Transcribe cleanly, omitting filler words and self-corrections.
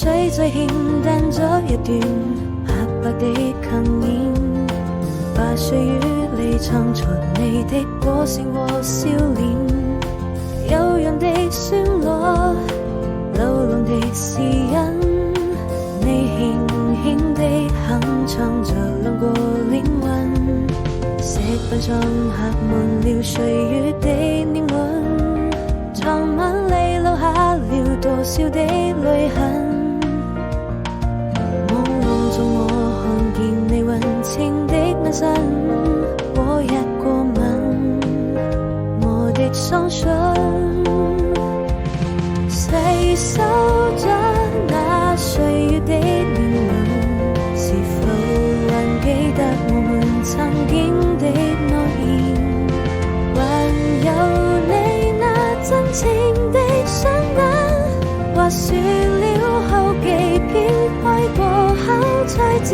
水再欠淡咗一段白白的幸免，把歲月裏藏藏你的歌聲和笑臉，悠揚的旋律，流浪的詩音，你輕輕地哼唱着兩個靈魂，石板上刻滿了歲月的年輪，藏晚裏留下了多少的淚痕。朦朧中我看見你溫情的眼神和一個吻，我的雙唇細數着那歲月的年輪，是否還記得我們曾經的諾言，還有你那真情的雙眼，或說了好幾遍，愛過後才知